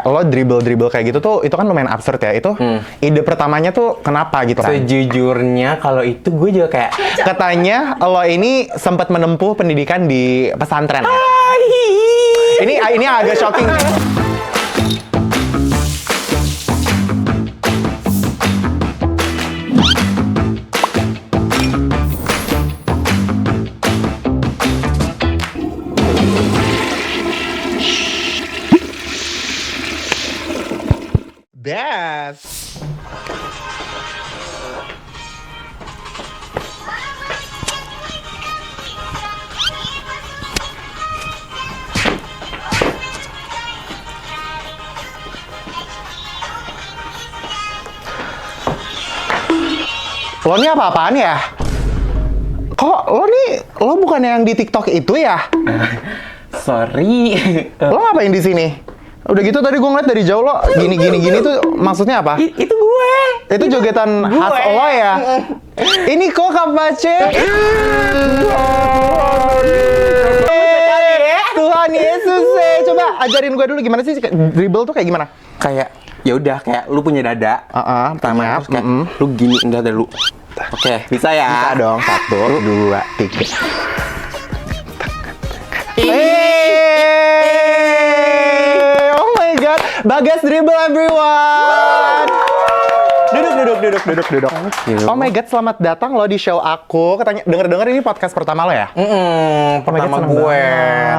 lo dribble kayak gitu tuh itu kan lumayan absurd ya. Itu ide pertamanya tuh kenapa gitu kan? Sejujurnya kalau itu gue juga kayak Katanya lo ini sempat menempuh pendidikan di pesantren ya? Ini agak shocking nih. Best. Lo ini apa-apaan ya? Kok lo bukan yang di TikTok itu ya? sorry. Lo ngapain di sini? Udah gitu tadi gue ngeliat dari jauh lo gini tuh maksudnya apa? Itu gue. Itu jogetan khas lo ya? Ini kok Kapace? Tuhan Yesus, coba ajarin gue dulu gimana sih dribble tuh kayak gimana? Kayak ya udah kayak lu punya dada. Pertama terus kayak lu gini dada lu. Oke, bisa ya? Bisa dong. 1, 2, 3. Oh my god, Bagas dribble everyone. Duduk. Oh my god, selamat datang lo di show aku. Katanya denger ini podcast pertama lo ya? Pertama gue.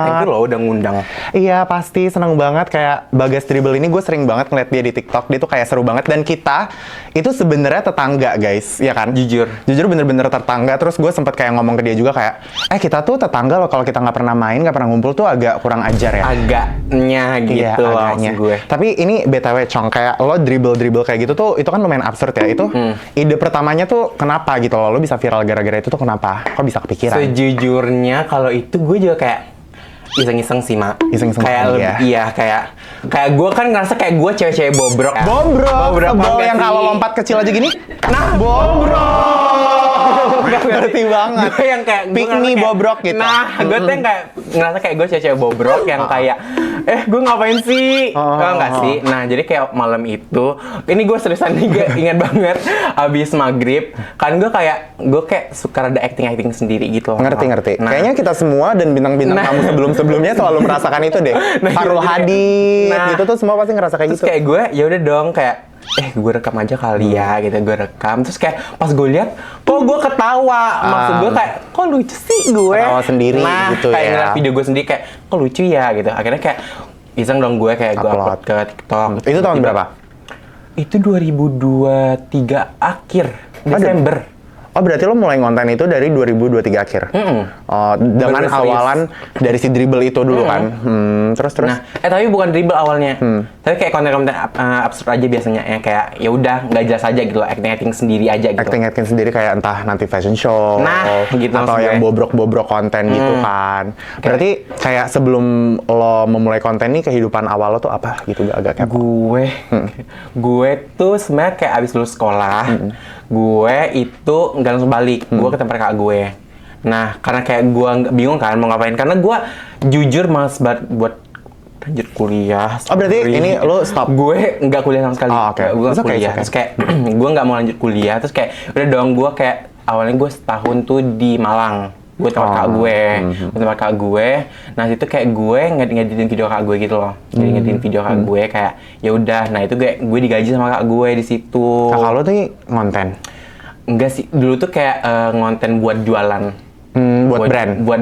Thank you lo udah ngundang. Iya, pasti seneng banget. Kayak Bagas dribble ini gue sering banget ngeliat dia di TikTok. Dia tuh kayak seru banget. Dan kita itu sebenarnya tetangga, guys. Ya kan? Jujur bener-bener tetangga. Terus gue sempet kayak ngomong ke dia juga kayak, kita tuh tetangga loh. Kalau kita nggak pernah main, nggak pernah ngumpul tuh agak kurang ajar ya. Agaknya gitu loh maksud gue. Tapi ini BTW Cong, kayak lo dribble kayak gitu tuh, itu kan lumayan absurd ya. Itu ide pertamanya tuh kenapa gitu loh? Lo bisa viral gara-gara itu tuh kenapa? Kok bisa kepikiran? Sejujurnya kalau itu gue juga kayak iseng-iseng sih, Mak. Iseng-iseng kayak ya? Iya, kayak gue kan ngerasa kayak gue cewek-cewek bobrok. Bobrok yang kalau lompat kecil aja gini? Nah, Ngerti banget. Gue yang kayak pick me bobrok gitu. Nah, gue tuh yang kayak ngerasa kayak gue cewek-cewek bobrok yang kayak gue ngapain sih? Enggak sih. Nah, jadi kayak malam itu, ini gue seriusan nih, gue ingat banget abis maghrib, kan gue kayak suka rada acting sendiri gitu. Ngerti. Nah, kayaknya kita semua dan bintang-bintang tamu sebelumnya selalu merasakan itu deh. Farul Hadid gitu tuh semua pasti ngerasa kayak terus gitu. Kayak gue ya udah dong kayak gue rekam aja kali ya gitu, gue rekam terus kayak pas gue lihat kok gue ketawa, maksud gue kayak kok lucu sih gue ketawa sendiri gitu kayak ya. ngeliat video gue sendiri kayak kok lucu ya gitu, akhirnya kayak iseng dong gue kayak gue upload ke TikTok. Itu tahun berapa? Itu 2023 akhir Desember. Oh, berarti lo mulai ngonten itu dari 2023 akhir? Dengan awalan dari si dribble itu dulu kan? Terus? Nah, tapi bukan dribble awalnya. Tapi kayak konten-konten absurd aja biasanya. Ya kayak, ya udah nggak jelas aja gitu loh. Acting sendiri aja gitu. Acting sendiri kayak entah nanti fashion show. Nah, gitu atau yang bobrok konten gitu kan. Berarti kayak sebelum lo memulai konten nih, kehidupan awal lo tuh apa gitu? Agak kepo. Gue tuh sebenarnya kayak abis lulus sekolah. Gue itu nggak langsung balik, gue ke tempat kakak gue. Nah, karena kayak gue bingung kan mau ngapain, karena gue jujur males banget buat lanjut kuliah. Oh, berarti ini lo stop? Gue nggak kuliah sama sekali. Gue nggak kuliah. Terus kayak gue nggak mau lanjut kuliah. Terus kayak udah dong, gue kayak awalnya gue setahun tuh di Malang. Gue tempat kakak gue, nah itu kayak gue ngeditin video kakak gue gitu loh, ngeditin video kakak gue kayak ya udah, nah itu gue digaji sama kakak gue di situ. Kakak lo tuh ngonten? Enggak sih, dulu tuh kayak ngonten buat jualan. Buat brand. Buat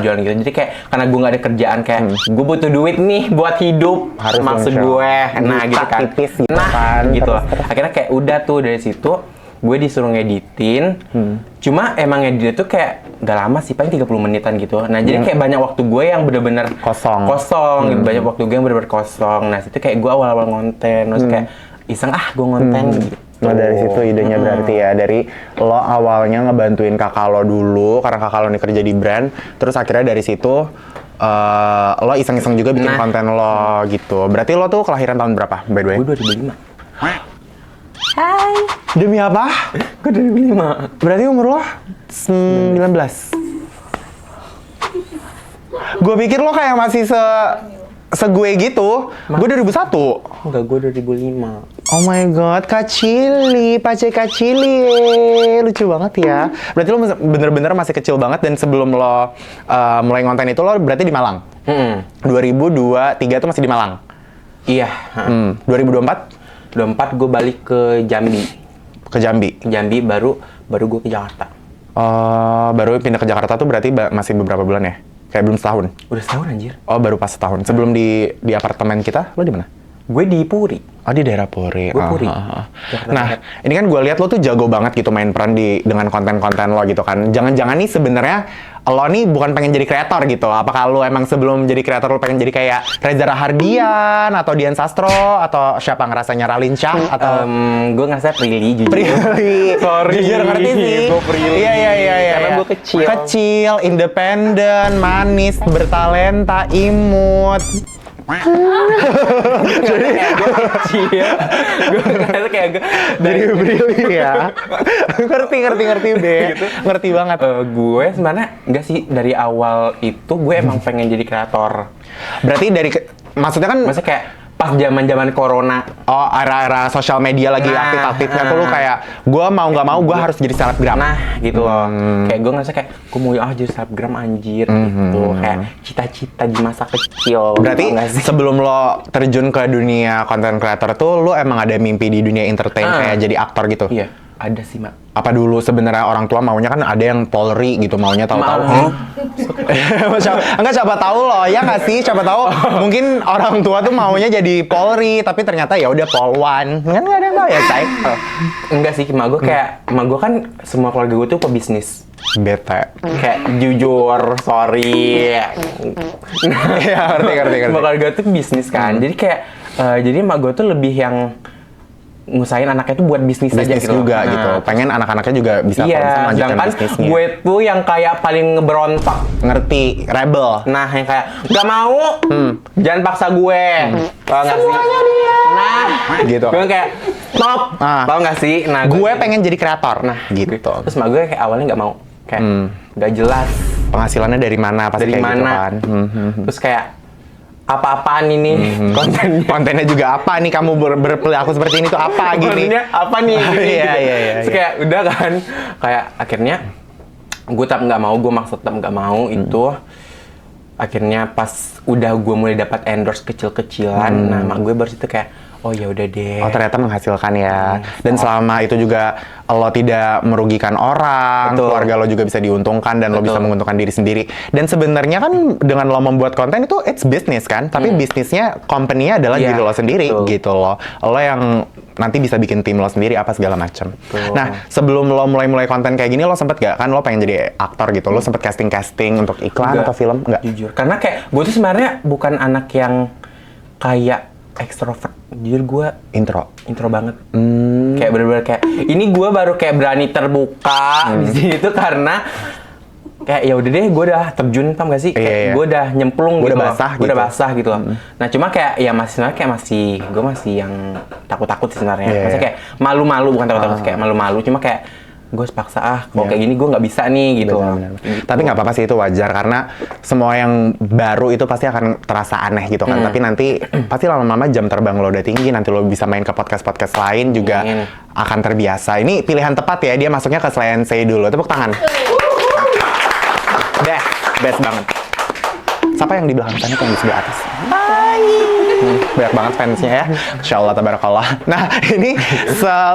jualan gitu. Jadi kayak karena gue nggak ada kerjaan, kayak gue butuh duit nih buat hidup, harus maksud gue. Nah gitu kan. Tipis gitu nah kan. gitu. Akhirnya kayak udah tuh dari situ gue disuruh ngeditin. Cuma emang ngedit tuh kayak gak lama sih, paling 30 menitan gitu. Nah jadi kayak banyak waktu gue yang bener-bener kosong gitu. Banyak waktu gue yang bener-bener kosong. Nah situ kayak gue awal-awal ngonten, terus kayak iseng gue ngonten gitu. Nah dari situ idenya berarti ya, dari lo awalnya ngebantuin kakak lo dulu karena kakak lo ini kerja di brand, terus akhirnya dari situ lo iseng-iseng juga bikin konten lo gitu. Berarti lo tuh kelahiran tahun berapa, by the way? Gue 2005. Hai. Demi apa? Gue 2005. Berarti umur lo 19. Gue pikir lo kayak masih segue gitu. Gue 2001. Enggak, gue 2005. Oh my god, Kak Cili, Pace Kak Cili, lucu banget ya. Berarti lo bener-bener masih kecil banget dan sebelum lo mulai ngonten itu lo berarti di Malang? 2023 tuh masih di Malang? Iya. 2024? 24 gue balik ke Jambi. Ke Jambi? Ke Jambi, baru gue ke Jakarta. Baru pindah ke Jakarta tuh berarti masih beberapa bulan ya? Kayak belum setahun? Udah setahun anjir. Oh, baru pas setahun. Sebelum di apartemen kita, lo di mana? Gue di Puri. Oh, di daerah Puri. Gue Puri. Nah, ini kan gue lihat lo tuh jago banget gitu main peran dengan konten-konten lo gitu kan. Jangan-jangan nih sebenarnya lo nih bukan pengen jadi kreator gitu. Apakah lo emang sebelum jadi kreator lo pengen jadi kayak Reza Rahardian atau Dian Sastro atau siapa ngerasanya Raline Shah atau gue ngerasa Prilly jujur. Prilly. Sorry. Jujur ngerti sih. Gue Prilly. Iya. Karena gue kecil. Kecil, independen, manis, bertalenta, imut. Jadi gue kecil. Gue ngerasa kayak gue dari Prilly ya. ngerti be. Gitu. Ngerti banget. Gue sebenarnya enggak sih, dari awal itu gue emang pengen jadi kreator. Berarti maksudnya kayak pas zaman corona. Oh, era-era sosial media lagi aktif-aktifnya tuh lu kayak gue mau nggak mau gue harus jadi selebgram. Nah, gitu loh. Kayak gue ngerasa kayak gue mau jadi selebgram anjir gitu. Kayak cita-cita di masa kecil. Berarti sebelum lo terjun ke dunia content creator tuh lo emang ada mimpi di dunia entertain kayak jadi aktor gitu? Iya, ada sih, Mak. Apa dulu sebenarnya orang tua maunya kan ada yang Polri gitu, maunya tahu-tahu. Enggak, siapa tahu loh, ya nggak sih? Siapa tahu mungkin orang tua tuh maunya jadi Polri, tapi ternyata ya udah Polwan. Kan nggak ada yang tahu ya, Cai. Enggak sih, emak gue kan semua keluarga gue tuh pebisnis. Bete. Kayak jujur, sorry. Iya, ngerti. Semua keluarga tuh bisnis kan. Jadi kayak jadi emak gue tuh lebih yang ngusahain anaknya tuh buat bisnis aja gitu. Juga gitu. Pengen anak-anaknya juga bisa melanjutkan bisnisnya. Gue tuh yang kayak paling ngeberontak. Ngerti, rebel. Nah, yang kayak nggak mau, jangan paksa gue. Tau nggak sih? Nah, gitu. Gue kayak stop. Tau nggak sih? Nah, gue pengen jadi kreator. Nah, gitu. Terus emak gue kayak awalnya nggak mau. Kayak nggak jelas. Penghasilannya dari mana? Pasti kayak gitu kan. Terus kayak apa-apaan ini kontennya juga apa nih, kamu berperilaku seperti ini tuh apa gini? Kontennya apa nih? Iya. Terus kayak udah kan, kayak akhirnya gue tetap nggak mau, gue maksud tetap nggak mau itu. Akhirnya pas udah gue mulai dapat endorse kecil-kecilan, nah mak gue baru itu kayak oh ya udah deh. Oh, ternyata menghasilkan ya. Dan selama itu juga lo tidak merugikan orang, keluarga lo juga bisa diuntungkan dan lo bisa menguntungkan diri sendiri. Dan sebenarnya kan dengan lo membuat konten itu it's business kan, tapi bisnisnya company-nya adalah diri lo sendiri gitu loh. Lo yang nanti bisa bikin tim lo sendiri apa segala macam. Nah, sebelum lo mulai konten kayak gini lo sempet gak kan lo pengen jadi aktor gitu, lo sempet casting untuk iklan atau film? Enggak. Jujur, karena kayak gue tuh sebenarnya bukan anak yang kayak ekstrovert. Jujur gue intro banget. Kayak bener-bener kayak ini gue baru kayak berani terbuka di situ karena kayak ya udah deh, gue udah terjun, paham gak sih? Kayak gue udah nyemplung gitu. Gue udah basah gitu loh. Nah, cuma kayak ya gue masih yang takut-takut sih sebenarnya. Maksudnya kayak malu-malu, bukan takut-takut, kayak malu-malu, cuma kayak gue sepaksa kalau kayak gini gue nggak bisa nih gitu. Tapi nggak apa-apa sih, itu wajar karena semua yang baru itu pasti akan terasa aneh gitu kan. Tapi nanti pasti lama-lama jam terbang lo udah tinggi, nanti lo bisa main ke podcast lain juga akan terbiasa. Ini pilihan tepat ya, dia masuknya ke Selain Say dulu. Tepuk tangan. Best banget. Siapa yang di belakang sana, yang di sebelah atas? Banyak banget fansnya ya. Insya Allah, tabarakallah. Nah, ini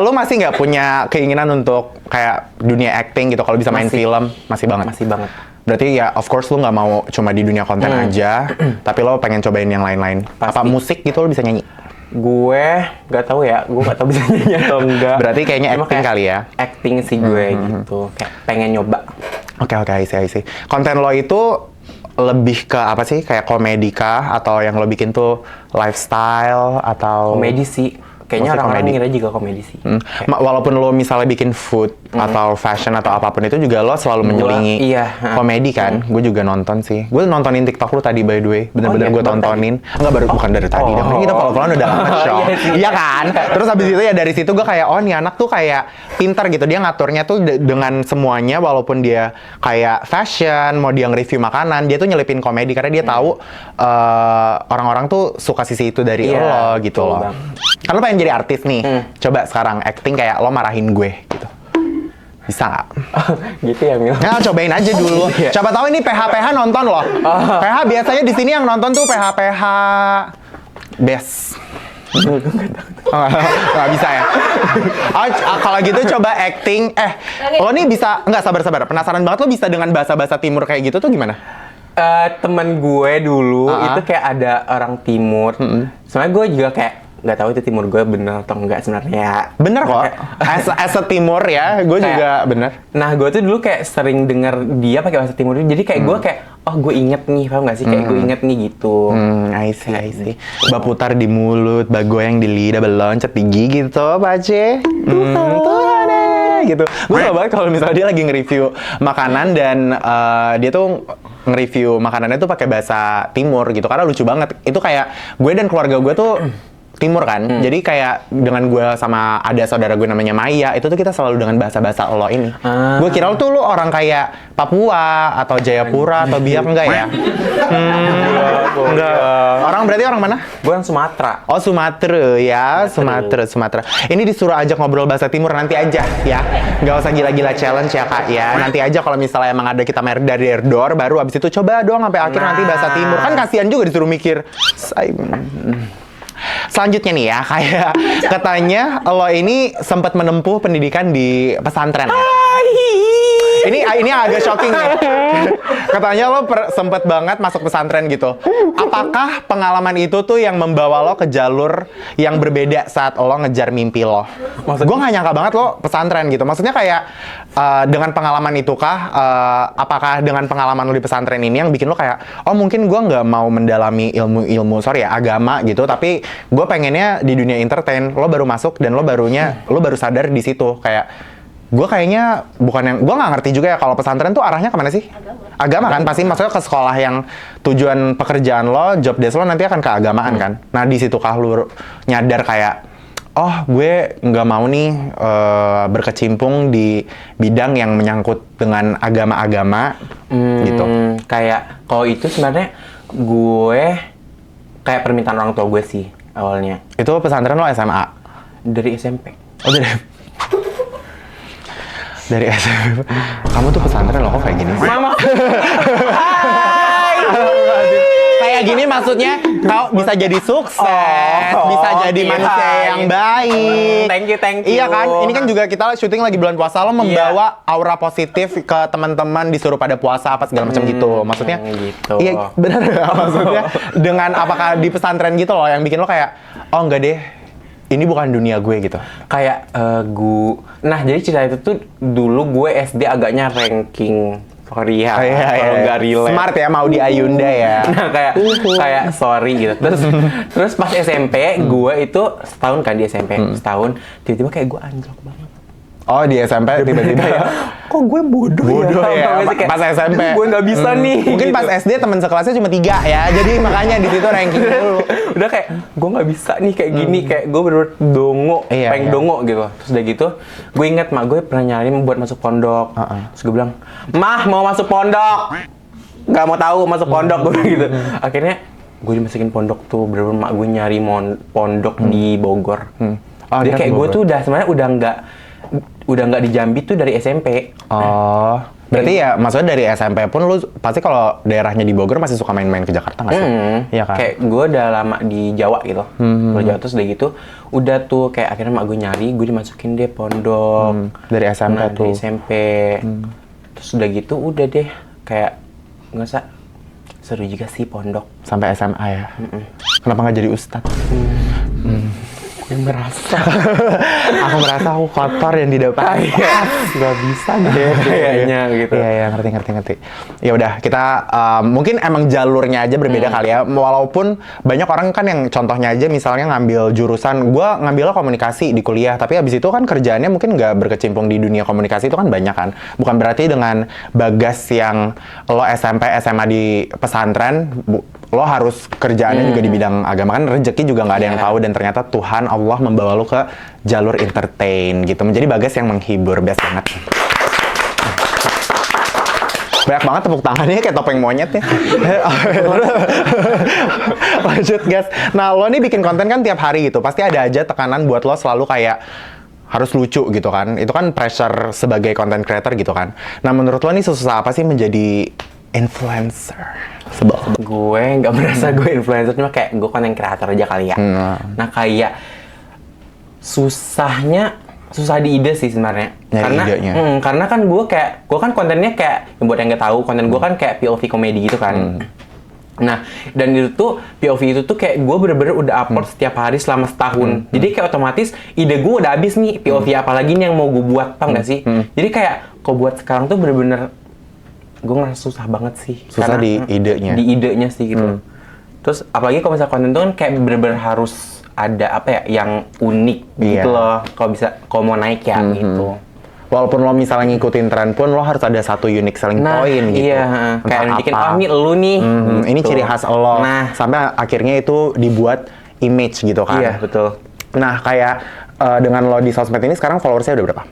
lu masih nggak punya keinginan untuk kayak dunia acting gitu? Kalau bisa main film, masih banget? Masih banget. Berarti ya of course lu nggak mau cuma di dunia konten aja, tapi lo pengen cobain yang lain-lain. Apa musik gitu lo bisa nyanyi? Gue nggak tahu ya, gue nggak tahu bisa nyanyi atau enggak. Berarti kayaknya acting kali ya? Acting sih gue gitu, kayak pengen nyoba. Oke, I see. Konten lo itu lebih ke apa sih? Kayak komedi kah? Atau yang lo bikin tuh lifestyle atau? Komedi sih. kayaknya Mostly orang-orang komedi. ngira juga komedi sih. Walaupun lo misalnya bikin food atau fashion atau apapun itu juga lo selalu menyelingi komedi kan. Gue juga nonton sih. Gue nontonin TikTok lo tadi by the way. Bener-bener gue tontonin. Enggak baru bukan dari tadi. Dong. Kita follow-followan udah lama show. Iya kan? Terus habis itu ya dari situ gue kayak oh nih anak tuh kayak pintar gitu. Dia ngaturnya tuh dengan semuanya walaupun dia kayak fashion, mau dia nge-review makanan, dia tuh nyelipin komedi karena dia tahu orang-orang tuh suka sisi itu dari lo gitu loh. Kan lo pengen jadi artis nih, coba sekarang acting kayak lo marahin gue gitu. Bisa nggak? Gitu ya Mil? Nah, cobain aja dulu. Coba tahu ini PH-PH nonton loh. PH biasanya di sini yang nonton tuh PH-PH best. Nggak bisa ya? Kalau gitu coba acting. Lo nih bisa, nggak sabar-sabar. Penasaran banget lo bisa dengan bahasa-bahasa timur kayak gitu tuh gimana? Temen gue dulu itu kayak ada orang timur. Soalnya gue juga kayak nggak tahu itu timur gue bener atau enggak sebenarnya. Bener kok. As a timur ya, gue juga bener. Nah gue tuh dulu kayak sering denger dia pakai bahasa timur. Jadi kayak gue kayak oh gue inget nih, paham nggak sih? Kayak gue inget nih gitu. I see. Baputar di mulut, bagoyang di lidah, beloncat di gigi gitu, Pace. Tuhan gitu. Gue suka banget kalau misalnya dia lagi nge-review makanan dan dia tuh nge-review makanannya tuh pakai bahasa timur gitu. Karena lucu banget. Itu kayak gue dan keluarga gue tuh timur kan, jadi kayak dengan gue sama ada saudara gue namanya Maya, itu tuh kita selalu dengan bahasa-bahasa lo ini. Gue kira lo tuh lo orang kayak Papua atau Jayapura atau Biak, enggak ya? Enggak. Berarti orang mana? Gue orang Sumatera. Oh Sumatera ya, Sumatera. Ini disuruh ajak ngobrol bahasa timur nanti aja ya, nggak usah gila-gila challenge ya kak ya. Nanti aja kalau misalnya emang ada kita dari door, baru abis itu coba doang sampai akhir nanti bahasa timur. Kan kasihan juga disuruh mikir. Selanjutnya nih ya, kayak katanya lo ini sempat menempuh pendidikan di pesantren ya? Ini agak shocking nih. Katanya lo sempet banget masuk pesantren gitu. Apakah pengalaman itu tuh yang membawa lo ke jalur yang berbeda saat lo ngejar mimpi lo? Gue gak nyangka banget lo pesantren gitu. Maksudnya kayak dengan pengalaman itu kah? Apakah dengan pengalaman lo di pesantren ini yang bikin lo kayak oh mungkin gue nggak mau mendalami ilmu agama gitu, tapi gue pengennya di dunia entertain. Lo baru masuk dan lo baru sadar di situ kayak gue kayaknya bukan yang gue nggak ngerti juga ya kalau pesantren tuh arahnya kemana sih? Agama kan pasti maksudnya ke sekolah yang tujuan pekerjaan lo, job desk lo nanti akan keagamaan kan. Nah di situ kah lo nyadar kayak oh gue nggak mau nih berkecimpung di bidang yang menyangkut dengan agama-agama gitu. Kayak kalau itu sebenarnya gue kayak permintaan orang tua gue sih awalnya. Itu pesantren lo SMA? Dari SMP. Oh dari SMP. Kamu tuh pesantren lo kok kayak gini sih? Mama. Kayak gini maksudnya kau bisa jadi sukses, bisa jadi manusia yang baik. Thank you. Iya kan? Ini kan juga kita syuting lagi bulan puasa, lo membawa aura positif ke teman-teman disuruh pada puasa apa segala macam gitu. Maksudnya gitu. Iya, benar nggak? Maksudnya dengan apakah di pesantren gitu loh yang bikin lo kayak oh enggak deh. Ini bukan dunia gue gitu. Kayak nah jadi cerita itu tuh dulu gue SD agaknya ranking Korea. Kalau nggak relate. Smart ya, mau di Ayunda ya. Nah kayak sorry gitu. Terus pas SMP gue itu setahun kan di SMP setahun tiba-tiba kayak gue anjlok banget. Oh di SMP tiba-tiba ya? Kok gue bodoh ya? Pas SMP. Gue nggak bisa nih. Mungkin gitu. pas SD teman sekelasnya cuma 3 ya. Jadi makanya di situ ranking dulu. Udah kayak gue nggak bisa nih kayak gini, kayak gue bener-bener dongo, pengen dongo gitu. Terus udah gitu, gue inget mak gue pernah nyariin buat masuk pondok. Terus gue bilang, "Mah mau masuk pondok." Gak mau tahu masuk pondok gue gitu. Akhirnya gue dimasukin pondok tuh, bener-bener mak gue nyari pondok di Bogor. Jadi kayak gue tuh sebenarnya udah nggak di Jambi tuh dari SMP. Oh, berarti ya maksudnya dari SMP pun lu pasti kalau daerahnya di Bogor masih suka main-main ke Jakarta nggak sih? Iya kan? Kayak gue udah lama di Jawa gitu. Kalau Jawa terus udah gitu, udah tuh kayak akhirnya mak gue nyari, gue dimasukin deh pondok. Dari SMP tuh? Dari SMP. Terus udah gitu, udah deh kayak ngerasa seru juga sih pondok. Sampai SMA ya? Kenapa nggak jadi ustadz? Yang merasa. Aku merasa aku kotor dan tidak pantas. Gak bisa deh Kayaknya gitu. Iya, ngerti. Ya udah, kita mungkin emang jalurnya aja berbeda kali ya. Walaupun banyak orang kan yang contohnya aja misalnya ngambil jurusan, gua ngambilnya komunikasi di kuliah, tapi abis itu kan kerjaannya mungkin nggak berkecimpung di dunia komunikasi, itu kan banyak kan. Bukan berarti dengan Bagas yang lo SMP, SMA di pesantren, lo harus kerjaannya juga di bidang agama, kan rezeki juga nggak ada yang tahu, dan ternyata Tuhan Allah membawa lo ke jalur entertain gitu, menjadi Bagas yang menghibur. Best banget. Banyak banget tepuk tangannya kayak topeng monyet ya. Lanjut guys. Nah lo nih bikin konten kan tiap hari gitu, pasti ada aja tekanan buat lo selalu kayak harus lucu gitu kan. Itu kan pressure sebagai content creator gitu kan. Nah menurut lo nih susah apa sih menjadi influencer? Gue nggak merasa gue influencer, cuma kayak gue content creator aja kali ya. Nah kayak susah di ide sih sebenarnya. Karena kan gue kan kontennya kayak, buat yang nggak tahu, konten gue kan kayak POV komedi gitu kan. Nah, dan itu tuh POV itu tuh kayak gue bener-bener udah upload setiap hari selama setahun. Jadi kayak otomatis ide gue udah habis nih, POV apa lagi nih yang mau gue buat, tau nggak sih? Jadi kayak kok buat sekarang tuh bener-bener gue ngerasa susah banget sih. Susah di idenya. Di idenya sih gitu. Terus apalagi kalau misalnya konten tuh kan kayak bener-bener harus ada apa ya yang unik gitu loh. Kalau mau naik ya gitu. Walaupun lo misalnya ngikutin tren pun, lo harus ada satu unique selling point gitu. Iya, kayak nunjukin, oh ini elu nih. Gitu. Ini ciri khas lo. Nah, sampai akhirnya itu dibuat image gitu kan. Iya, betul. Nah, kayak dengan lo di sosmed ini sekarang followersnya udah berapa?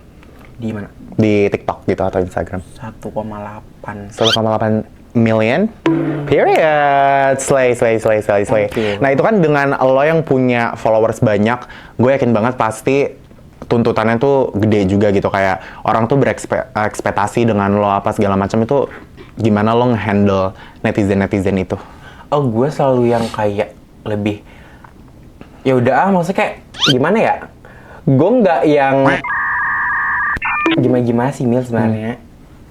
Di mana? Di TikTok gitu atau Instagram? 1,8 million? Period. Slay. Nah, itu kan dengan lo yang punya followers banyak, gue yakin banget pasti tuntutannya tuh gede juga gitu, kayak orang tuh berekspektasi dengan lo apa segala macam. Itu gimana lo nge-handle netizen itu? Oh, gue selalu yang kayak lebih ya udah maksudnya kayak gimana ya? Gue nggak yang gimana sih Mil sebenarnya.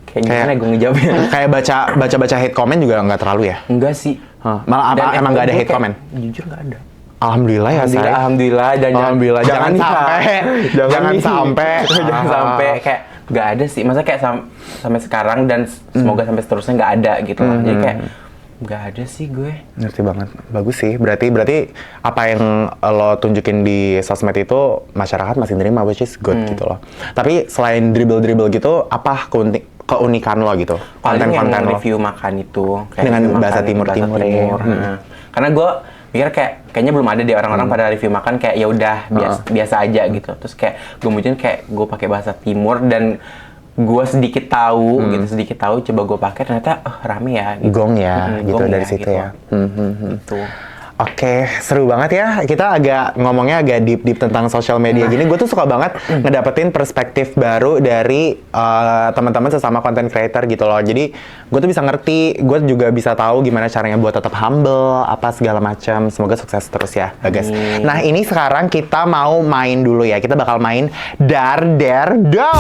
Kayak gimana gue ngejawabnya? Kayak baca hate comment juga nggak terlalu ya? Enggak sih. Malah emang nggak ada hate comment? Jujur nggak ada. Alhamdulillah ya, say. Alhamdulillah, dan jangan sampai kayak nggak ada sih. Masa kayak sampai sekarang dan semoga sampai seterusnya nggak ada gitu loh. Jadi kayak nggak ada sih gue. Ngerti banget. Bagus sih. Berarti apa yang lo tunjukin di sosmed itu masyarakat masih nerima, which is good gitu loh. Tapi selain dribble gitu, apa keunikan lo gitu? Konten-konten lo? Review makan itu. Kayak dengan bahasa timur. Karena gue mikir kayaknya belum ada deh orang-orang pada review makan kayak ya udah biasa aja gitu. Terus kayak gue mungkin kayak gue pakai bahasa timur dan gue sedikit tahu coba gue pakai ternyata rame ya gitu. Gong ya gitu dari situ gitu. Ya. Gitu. Oke, seru banget ya. Kita ngomongnya agak deep tentang sosial media gini. Gue tuh suka banget ngedapetin perspektif baru dari teman-teman sesama content creator gitu loh. Jadi gue tuh bisa ngerti, gue juga bisa tahu gimana caranya buat tetap humble, apa segala macam. Semoga sukses terus ya, Bagas. Nah ini sekarang kita mau main dulu ya. Kita bakal main Dar Der Dor.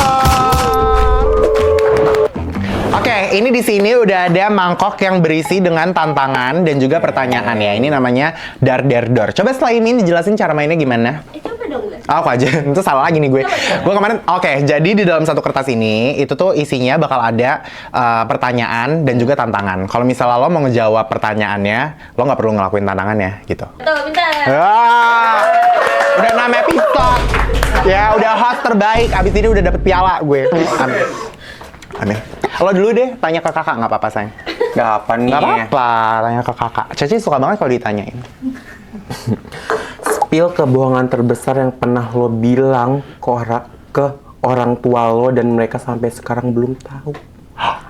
Oke, ini di sini udah ada mangkok yang berisi dengan tantangan dan juga pertanyaan ya. Ini namanya Dar Der Dor. Coba setelah ini dijelasin cara mainnya gimana? Coba dong, guys. Aku aja, itu salah lagi nih gue. Gue kemarin, jadi di dalam satu kertas ini, itu tuh isinya bakal ada pertanyaan dan juga tantangan. Kalau misalnya lo mau ngejawab pertanyaannya, lo nggak perlu ngelakuin tantangannya gitu. Betul, pintar. Udah 6 episode. Ya, udah host terbaik. Abis ini udah dapet piala gue. Amin. Lo dulu deh, tanya ke kakak, nggak apa-apa sayang. Nggak apa nih. Nggak apa-apa, tanya ke kakak. Ceci suka banget kalau ditanyain. Spill kebohongan terbesar yang pernah lo bilang ke orang tua lo dan mereka sampai sekarang belum tahu.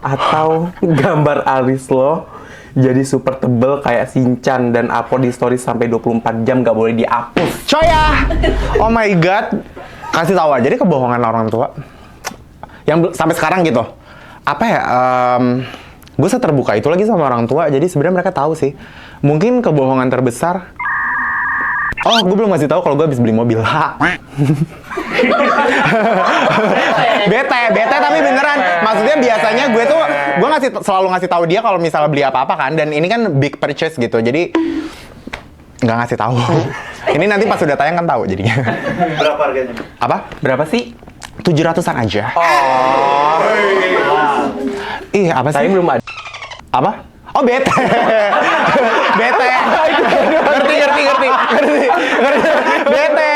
Atau gambar alis lo jadi super tebel kayak Shinchan dan upload di story sampai 24 jam nggak boleh dihapus. Coya! Oh my god. Kasih tahu aja deh kebohongan orang tua. Yang sampai sekarang gitu. Apa ya, gue seterbuka itu lagi sama orang tua, jadi sebenarnya mereka tahu sih. Mungkin kebohongan terbesar, gue belum ngasih tahu kalau gue habis beli mobil. bete tapi beneran. Maksudnya biasanya gue selalu ngasih tahu dia kalau misalnya beli apa-apa kan, dan ini kan big purchase gitu, jadi nggak ngasih tahu. Ini nanti pas udah tayang kan tahu jadinya. Berapa harganya? Apa? Berapa sih? 700-an aja. Oh. Ih, apa sih? Tapi belum ada. Apa? Oh, bete. Bete. Ngerti. Bete.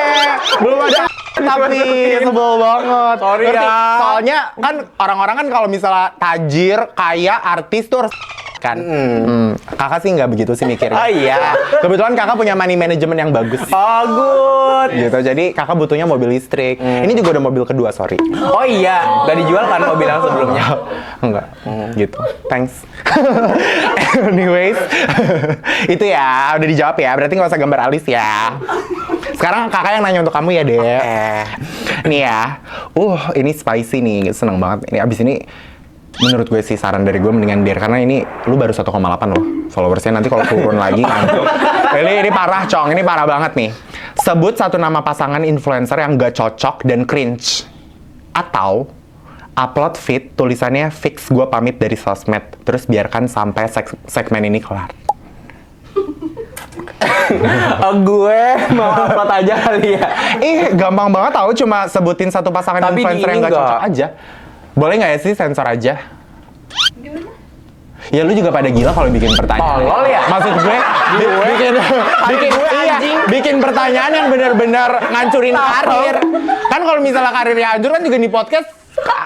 Belum ada tapi sebel banget. Sorry Ngerti? ya. Soalnya kan orang-orang kan kalau misalnya tajir, kaya, artis tuh harus kan. Kakak sih nggak begitu sih mikirnya. Oh iya. Kebetulan kakak punya money management yang bagus. Oh, good. Gitu. Jadi kakak butuhnya mobil listrik. Ini juga udah mobil kedua, sorry. Oh iya, gak dijual kan mobil yang sebelumnya? Enggak, gitu. Thanks. Anyways, itu ya, udah dijawab ya. Berarti nggak usah gambar alis ya. Sekarang kakak yang nanya untuk kamu ya, Dek. Nih ya, ini spicy nih, seneng banget. Ini abis ini, menurut gue sih saran dari gue mendingan Der, karena ini lu baru 1,8 loh followersnya, nanti kalau turun lagi kan. Ini parah, Cong. Ini parah banget nih. Sebut satu nama pasangan influencer yang gak cocok dan cringe. Atau upload feed tulisannya fix gue pamit dari sosmed, terus biarkan sampai segmen ini kelar. Gue mau upload aja kali ya. Gampang banget tahu, cuma sebutin satu pasangan Tapi influencer di yang ini gak cocok nggak? aja. Boleh nggak ya sih sensor aja? Ya lu juga pada gila kalau bikin pertanyaan. Tolol ya? Maksud gue bikin pertanyaan yang benar-benar ngancurin karir. Kan kalau misalnya karirnya hancur kan juga di podcast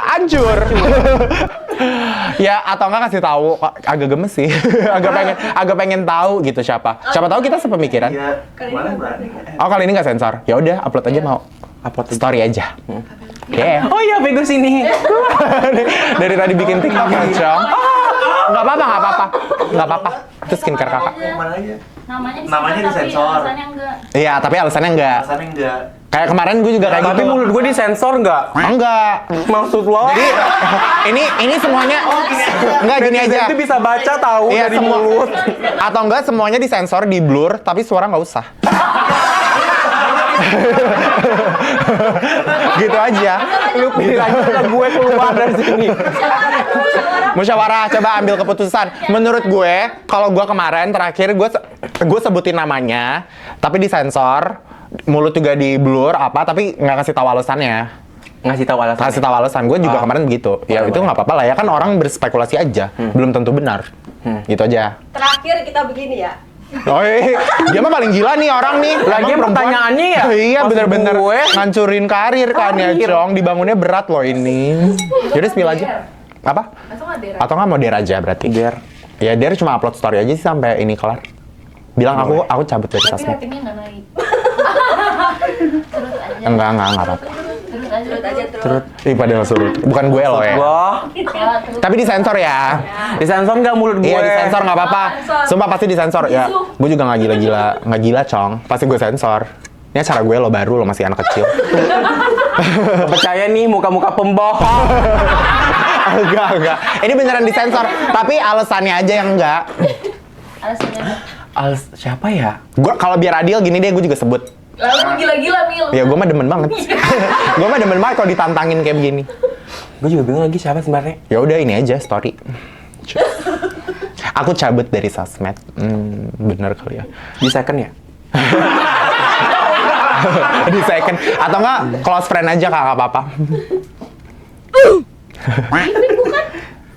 hancur. Ya atau enggak kasih tahu, agak gemes sih. agak pengen tahu gitu siapa. Siapa tahu kita sepemikiran. Iya, kemarin berani. Oh, kali ini nggak sensor. Ya udah, upload aja mau. Upload story aja. Oke. Oh iya, figur sini. Dari tadi bikin TikTok ya, Cong. Nggak apa-apa. Itu skincare kakak. Yang mana aja? Namanya disensor. Alasannya enggak. Iya, tapi alasannya enggak. Alasannya enggak. Kayak kemarin gue juga kayak Tapi gitu. mulut gue disensor nggak? Enggak. Maksud lo? Jadi ini semuanya enggak gini aja. Itu bisa baca tahu Iya, dari semua mulut. atau enggak semuanya disensor, di blur, tapi suara nggak usah. Gitu aja. Lu pilih aja ke gue keluar dari sini. Musyawarah, coba ambil keputusan. Menurut gue, kalau gue kemarin terakhir gue sebutin namanya, tapi disensor, mulut juga di blur tapi nggak kasih tahu alasannya. Ngasih tahu alasan. Kasih tahu alasan. Gue juga kemarin begitu. Ya itu nggak apa-apa lah ya, kan orang berspekulasi aja, belum tentu benar. Gitu aja. Terakhir kita begini ya. Oh dia mah paling gila nih orang nih. Lagian Emang perempuan- pertanyaannya ya, Iya maksud bener-bener gue. ngancurin karir kan ya, Karir. Cong. Dibangunnya berat loh ini. Jadi spill aja. Apa? Atau nggak mau Der aja berarti? Der. Ya Der cuma upload story aja sih sampai ini kelar. Bilang aku cabut dari Tapi sosmed. ratingnya nggak naik. Terus aja. Enggak apa-apa. Terus aja. Terus. Ih padahal surut. Bukan gue loh ya. Wah, Terus. Tapi disensor ya. disensor nggak mulut gue? Iya disensor nggak apa-apa. Sumpah pasti disensor ya. Gue juga nggak gila Cong. Pasti gue sensor. Ini acara gue lo baru, lo masih anak kecil. Percaya nih muka-muka pembohong. Enggak. Ini beneran disensor. Tapi alasannya aja yang enggak. Alasannya. Siapa ya? Gue kalau biar adil gini deh, gue juga sebut. Lalu gila-gila Mil. Ya gue mah demen banget. Gue mah demen banget kalau ditantangin kayak begini. Gue juga bingung lagi siapa sebenarnya. Ya udah ini aja story. Aku cabut dari sosmed. Bener kali ya. Di second ya? Di second atau enggak close friend aja kakak apa-apa.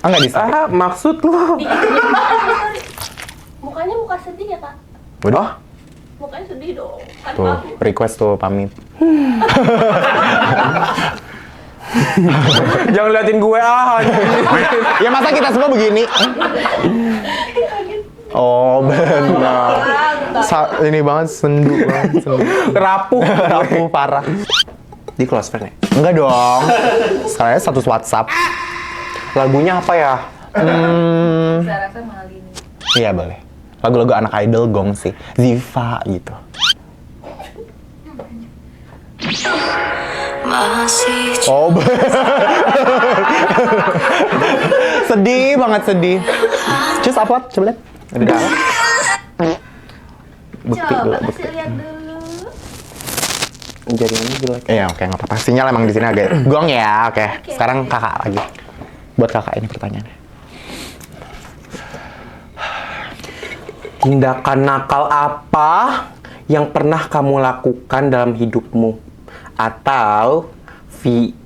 Enggak di second. Maksud lo? Mukanya muka sedih ya, Kak? Udah. Mukanya sedih dong. Kan Tuh, bagus. request tuh pamit. Jangan liatin gue Ya masa kita semua begini? Oh benar. Ini banget sendu banget. Rapuh. Rapuh parah. Di close friend ya? Enggak dong. Sekalian status WhatsApp. Lagunya apa ya? Saya rasa mahal ini. Iya boleh. Lagu-lagu anak idol gong sih. Ziva gitu. Oh sedih banget sedih. Cus upload coba lihat. Udah. Bukti dulu, Coba bukti. kasih lihat dulu. Jaringannya jelek. Iya oke nggak apa-apa. Sinyal emang di sini agak gong ya. Oke. Sekarang kakak lagi. Buat kakak ini pertanyaannya. Tindakan nakal apa yang pernah kamu lakukan dalam hidupmu? Atau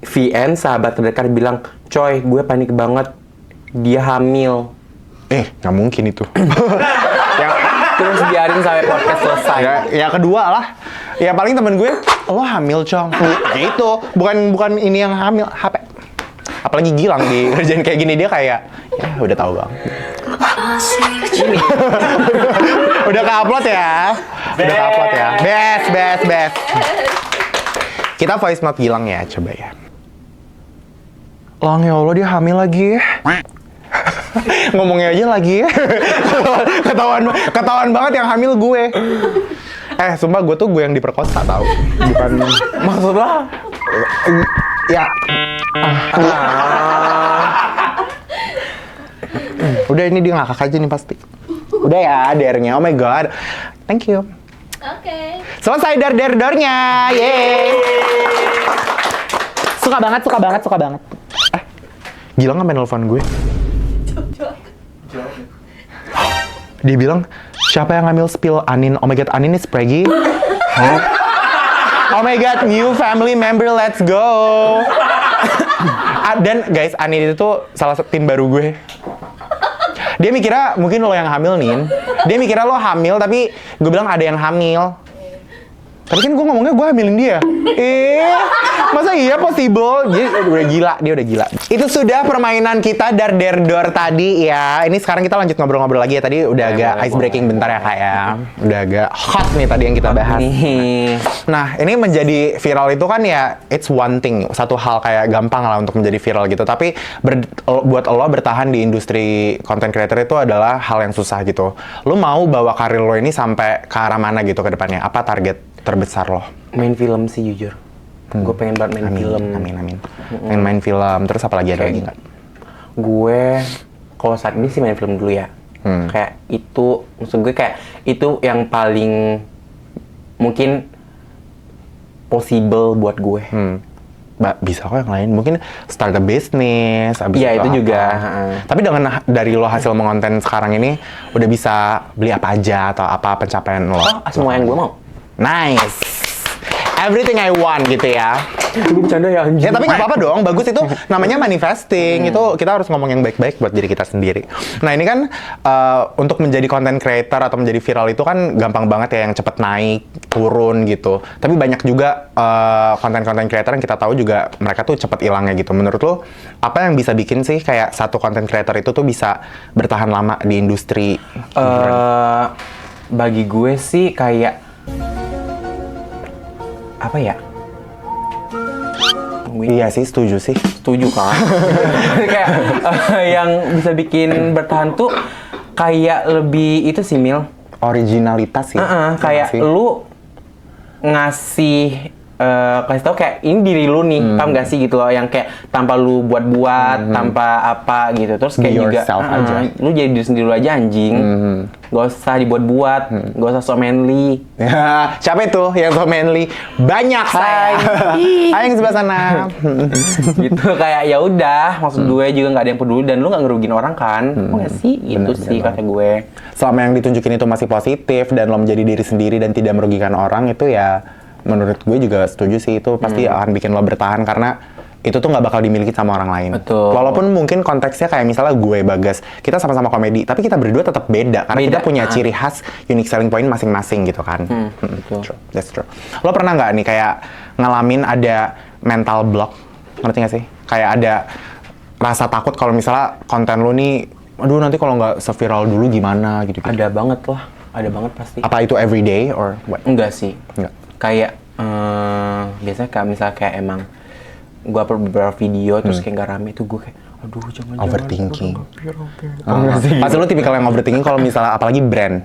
VN sahabat terdekat bilang, coy gue panik banget, dia hamil. Nggak mungkin itu. Terus biarin sampai podcast selesai. Ya kedua lah. Ya paling temen gue, lo hamil Cong. Gitu. Bukan ini yang hamil, HP. Apalagi Gilang di kerjaan kayak gini, dia kayak, ya udah tahu bang. Ini. Udah ke-upload ya. Udah ke-upload ya. Best. Kita voice note Gilang ya, coba ya. Lang, ya Allah dia hamil lagi. Ngomongnya aja lagi. Ketahuan banget yang hamil gue. Sumpah gue tuh gue yang diperkosa tau. Bukan. Maksud lo? Ya. Udah ini dia ngakak aja nih pasti. Udah ya, dare-nya. Oh my god. Thank you. Oke. Selesai dare-nya. Yeay. Suka banget. Gilang nggak nelfon gue. Dia bilang, siapa yang ngambil spill Anin? Oh my god, Anin is preggy. Huh? Oh my god, new family member, let's go. Dan guys, Anin itu tuh salah satu tim baru gue. Dia mikirnya mungkin lo yang hamil, Nin. Dia mikirnya lo hamil, tapi gue bilang ada yang hamil. Tapi kan gue ngomongnya gue hamilin dia. Masa iya possible? Dia udah gila. Itu sudah permainan kita dar-der-dor tadi ya. Ini sekarang kita lanjut ngobrol-ngobrol lagi ya. Tadi udah agak ice breaking bentar ya Kak ya. Udah agak hot nih tadi yang kita bahas. Nah, ini menjadi viral itu kan ya, it's one thing. Satu hal kayak gampang lah untuk menjadi viral gitu. Tapi buat lo bertahan di industri content creator itu adalah hal yang susah gitu. Lo mau bawa karir lo ini sampai ke arah mana gitu ke depannya? Apa target terbesar lo? Main film sih jujur. Gue pengen banget main film. Amin. Pengen main film. Terus apa lagi ada lagi nggak? Gue kalau saat ini sih main film dulu ya. Kayak itu, maksud gue kayak itu yang paling mungkin possible buat gue. Bisa kok yang lain. Mungkin start a business. Iya itu juga. Tapi dengan dari lo hasil mengonten sekarang ini, udah bisa beli apa aja atau apa pencapaian lo? Semua yang gue mau. Nice. Everything I want gitu ya. Gue bercanda ya anjing. Ya tapi nggak apa-apa dong, bagus itu namanya manifesting. Itu kita harus ngomong yang baik-baik buat diri kita sendiri. Nah ini kan untuk menjadi content creator atau menjadi viral itu kan gampang banget ya, yang cepet naik, turun gitu. Tapi banyak juga content creator yang kita tahu juga mereka tuh cepet hilangnya gitu. Menurut lo apa yang bisa bikin sih kayak satu content creator itu tuh bisa bertahan lama di industri? Bagi gue sih kayak apa ya? Iya sih, setuju sih. Setuju kan? Kayak yang bisa bikin bertahan tuh kayak lebih itu sih Mil. Originalitas sih. Kayak lu ngasih kasih tau kayak ini diri lu nih, paham gak sih gitu loh, yang kayak tanpa lu buat-buat, tanpa apa gitu. Terus kayak Be juga aja. lu jadi diri sendiri lu aja anjing. Gak usah dibuat-buat, gak usah so manly. Ya, siapa itu yang so manly? Banyak saya. Hai yang sebelah sana. Gitu kayak ya udah, maksud gue juga nggak ada yang peduli dan lu nggak ngerugiin orang kan. Nggak sih? Itu sih kata gue. Selama yang ditunjukin itu masih positif dan lo menjadi diri sendiri dan tidak merugikan orang, itu ya menurut gue juga setuju sih, itu pasti akan bikin lo bertahan karena itu tuh nggak bakal dimiliki sama orang lain. Betul. Walaupun mungkin konteksnya kayak misalnya gue, Bagas, kita sama-sama komedi, tapi kita berdua tetap beda karena kita punya ciri khas, unique selling point masing-masing gitu kan. Betul. True. That's true. Lo pernah nggak nih kayak ngalamin ada mental block, ngerti nggak sih? Kayak ada rasa takut kalau misalnya konten lo nih, aduh nanti kalau nggak se-viral dulu gimana gitu. Ada banget lah, ada banget pasti. Apa itu everyday or what? Enggak sih. Enggak. Kayak biasanya kayak misalnya kayak emang gue upload beberapa video terus kayak nggak rame tuh gue kayak aduh jangan Overthinking. Pasti lo tipikal yang overthinking kalau misalnya apalagi brand.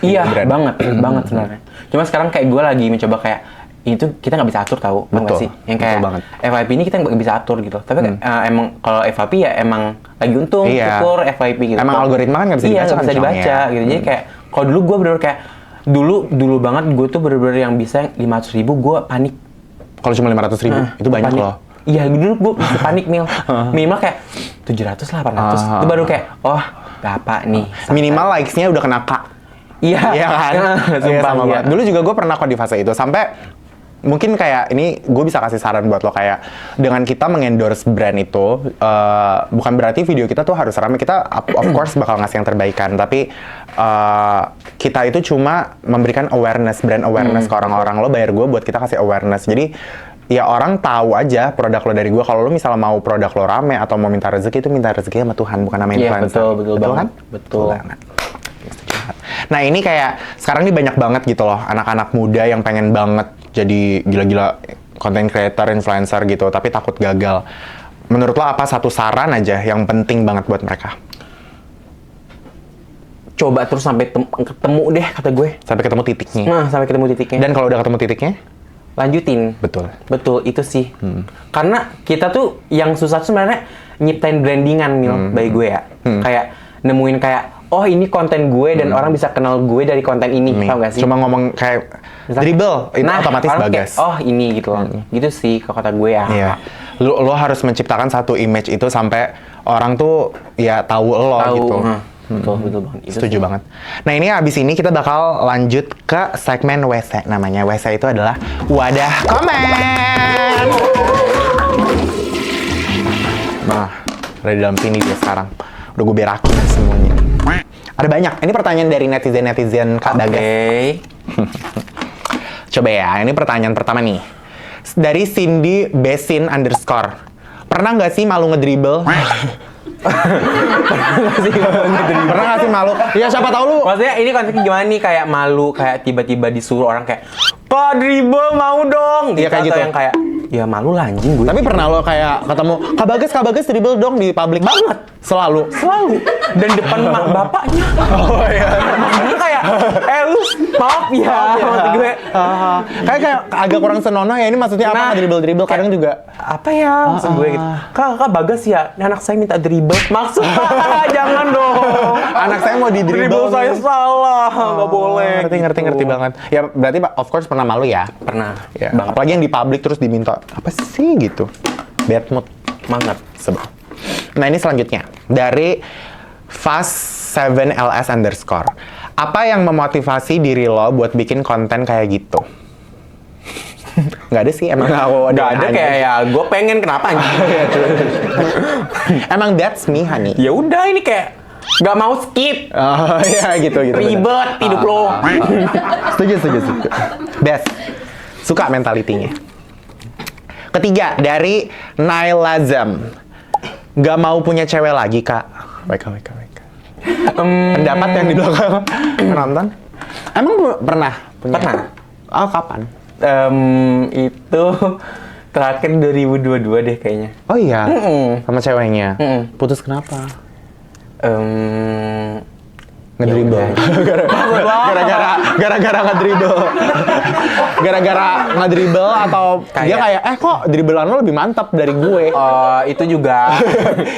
Iya Brand. banget sebenarnya. Cuma sekarang kayak gue lagi mencoba kayak itu kita nggak bisa atur tahu, nggak Betul. sih? Yang kayak Betul banget. FYP ini kita nggak bisa atur gitu. Tapi emang kalau FYP ya emang lagi untung Iya. syukur FYP gitu. Emang algoritma kan nggak bisa iya, dibaca nggak bisa kan, Cong, dibaca ya. gitu. Jadi kayak kalau dulu gue bener-bener kayak dulu banget gue tuh bener-bener yang bisa 500.000 gue panik. Kalau cuma 500.000 itu banyak Panik. loh. Iya, dulu gue bisa panik minimal kayak 700 lah 800. Itu baru kayak, oh, gak apa nih. Santai. Minimal likes-nya udah kena K. Iya. Iya kan? Iya, Sumpah, sama iya. banget. Dulu juga gue pernah kok di fase itu. Sampai mungkin kayak ini gue bisa kasih saran buat lo kayak dengan kita mengendorse brand itu bukan berarti video kita tuh harus rame. Kita of course bakal ngasih yang terbaikan. Tapi kita itu cuma memberikan awareness, brand awareness ke orang-orang. Lo bayar gue buat kita kasih awareness. Jadi ya orang tahu aja produk lo dari gue. Kalau lo misalnya mau produk lo rame atau mau minta rezeki itu minta rezeki sama Tuhan, bukan sama Iya, influencer. betul banget. Kan? Betul. Banget. Nah ini kayak sekarang ini banyak banget gitu loh anak-anak muda yang pengen banget jadi gila-gila content creator, influencer gitu, tapi takut gagal. Menurut lo apa satu saran aja yang penting banget buat mereka? Coba terus sampai ketemu deh kata gue. Sampai ketemu titiknya. Nah, sampai ketemu titiknya. Dan kalau udah ketemu titiknya? Lanjutin. Betul. Betul, itu sih. Karena kita tuh yang susah tuh sebenarnya nyiptain brandingan, Mil, bagi gue ya. Kayak nemuin kayak, oh ini konten gue dan orang bisa kenal gue dari konten ini, Nih, tau gak sih? cuma ngomong kayak dribble, itu otomatis orang Bagas. kayak, oh ini gitu loh. Gitu sih kalau kata gue ya. Iya. Lo harus menciptakan satu image itu sampai orang tuh ya tahu lo Tahu. gitu. Betul banget. Itu Setuju sih. banget. Nah ini abis ini kita bakal lanjut ke segmen WC namanya. WC itu adalah wadah komen. Nah, ada di dalam sini dia sekarang. Udah gue berakin semuanya. Ada banyak. Ini pertanyaan dari netizen Kak Bagas. Oke. Coba ya, ini pertanyaan pertama nih. Dari Cindy Besin _ Pernah nggak sih malu ngedribble? Pernah nggak sih malu? Ya siapa tahu lu. Maksudnya ini konsepnya gimana nih, kayak malu, kayak tiba-tiba disuruh orang kayak, Kak dribble mau dong. Iya, kayak atau gitu. yang kayak, ya malu lah anjing gue. Tapi pernah lo kayak ketemu Kak Bagas dribble dong di publik? Banget. Selalu. Dan depan mak bapaknya. Oh iya. Dia kayak, lu maaf ya. Maksud gue, Kayak agak kurang senonoh ya. Ini maksudnya apa? Nah, Dribble kadang juga. apa ya maksud gue gitu. Kak Bagas ya, anak saya minta dribble. Maksud jangan dong. Anak saya mau di dribble. Dribble saya salah, nggak boleh. Ngerti banget. Ya berarti of course pernah malu ya. Pernah. Ya. Banget. Apalagi yang di publik terus diminta apa sih gitu. Bad mood. Banget. Sebel. Nah ini selanjutnya dari fast7ls_. Apa yang memotivasi diri lo buat bikin konten kayak gitu? Nggak ada sih, emang aku Nggak ada kayak ya, gue pengen kenapa anjing. Emang that's me, honey. Ya udah ini kayak nggak mau skip. Oh iya gitu. Ribet hidup lo. Setuju. Best. Suka mentalitinya. Ketiga, dari Nailazam. Gak mau punya cewek lagi, Kak. WK. Pendapat yang di belakang penonton. Emang pernah punya? Pernah. Oh, kapan? Itu terakhir 2022 deh kayaknya. Oh iya? Sama ceweknya? Putus kenapa? Ngedribble. Gara-gara ngedribble. Gara-gara ngedribble atau dia kayak kok dribbelan lo lebih mantap dari gue. Oh, itu juga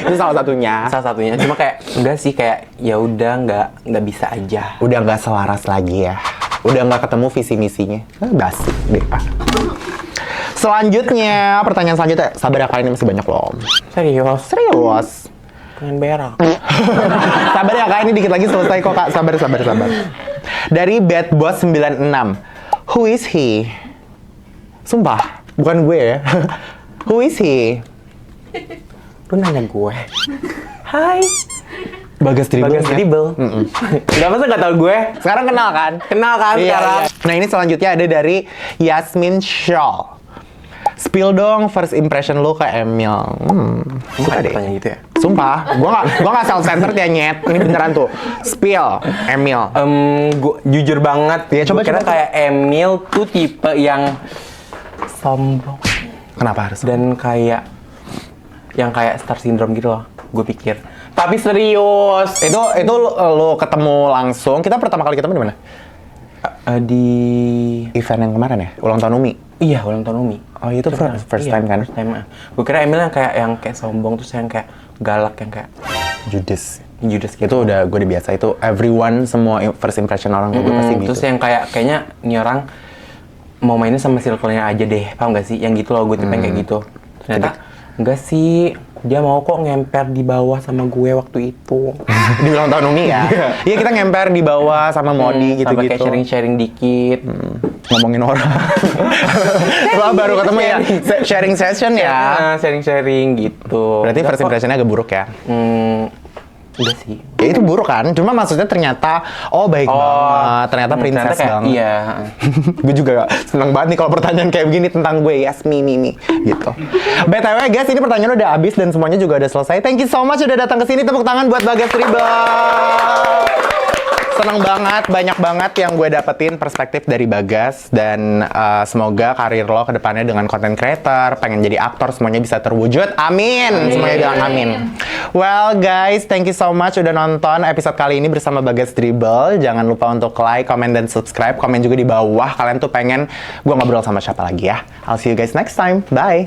Itu salah satunya. salah satunya. Cuma kayak enggak sih, kayak ya udah nggak bisa aja. Udah nggak selaras lagi ya. Udah nggak ketemu visi misinya. Basi deh Pak. Selanjutnya, pertanyaan selanjutnya. Sabar ya, kali ini masih banyak loh. Serius. Pengen berak. Sabar ya Kak, ini dikit lagi selesai kok Kak. Sabar. Dari Bad Boss 96. Who is he? Sumpah, bukan gue ya. Who is he? Lu nanya gue. Hai. Bagas Dribble. Gak masa nggak tau gue. Sekarang kenal kan? Kenal kan sekarang. Iya. Nah ini selanjutnya ada dari Yasmin Shaw. Spill dong first impression lo ke Emil. Suka deh. Tanya gitu ya. Sumpah, gua nggak self-centered ya nyet. Ini beneran tuh. Spill, Emil. Gue jujur banget. Ya, coba, Gua kira coba. kayak Emil tuh tipe yang sombong Kenapa harus? dan kayak yang kayak star syndrome gitu loh. Gue pikir. Tapi serius. Itu lo ketemu langsung. Kita pertama kali ketemu di mana? Di Event yang kemarin ya? Ulang tahun Umi. iya ulang tahun Umi. Oh itu first Iya, time kan? First time. Gue kira Emil yang kayak sombong, terus yang kayak galak, yang kayak Judes. judes gitu. Itu udah gue udah biasa. Itu everyone semua first impression orang gue pasti gitu. Terus yang kayaknya ini orang mau mainnya sama circle-nya aja deh, paham gak sih? Yang gitu loh, gue tipe yang kayak gitu. Ternyata enggak sih, dia mau kok ngemper di bawah sama gue waktu itu. Di ulang tahun Umi ya. Iya kita ngemper di bawah sama Modi Sampai gitu-gitu. kayak sharing-sharing dikit. Ngomongin orang. Wah baru ketemu ya. Sharing session ya. Nah, sharing-sharing gitu. Berarti Udah first kok. impression-nya agak buruk ya. Udah sih. Ya itu buruk kan, cuma maksudnya ternyata baik banget, ternyata princess ternyata kayak, banget. Iya. Gue juga seneng banget nih kalau pertanyaan kayak begini tentang gue, yes, me, gitu. BTW guys, ini pertanyaan udah habis dan semuanya juga udah selesai. Thank you so much udah datang ke sini, tepuk tangan buat Bagas Ribal. Seneng banget, banyak banget yang gue dapetin perspektif dari Bagas dan semoga karir lo ke depannya dengan content creator, pengen jadi aktor semuanya bisa terwujud. Amin. Semuanya bilang amin. Well guys, thank you so much udah nonton episode kali ini bersama Bagas Dribble. Jangan lupa untuk like, comment dan subscribe. Komen juga di bawah kalian tuh pengen gue ngobrol sama siapa lagi ya. I'll see you guys next time. Bye.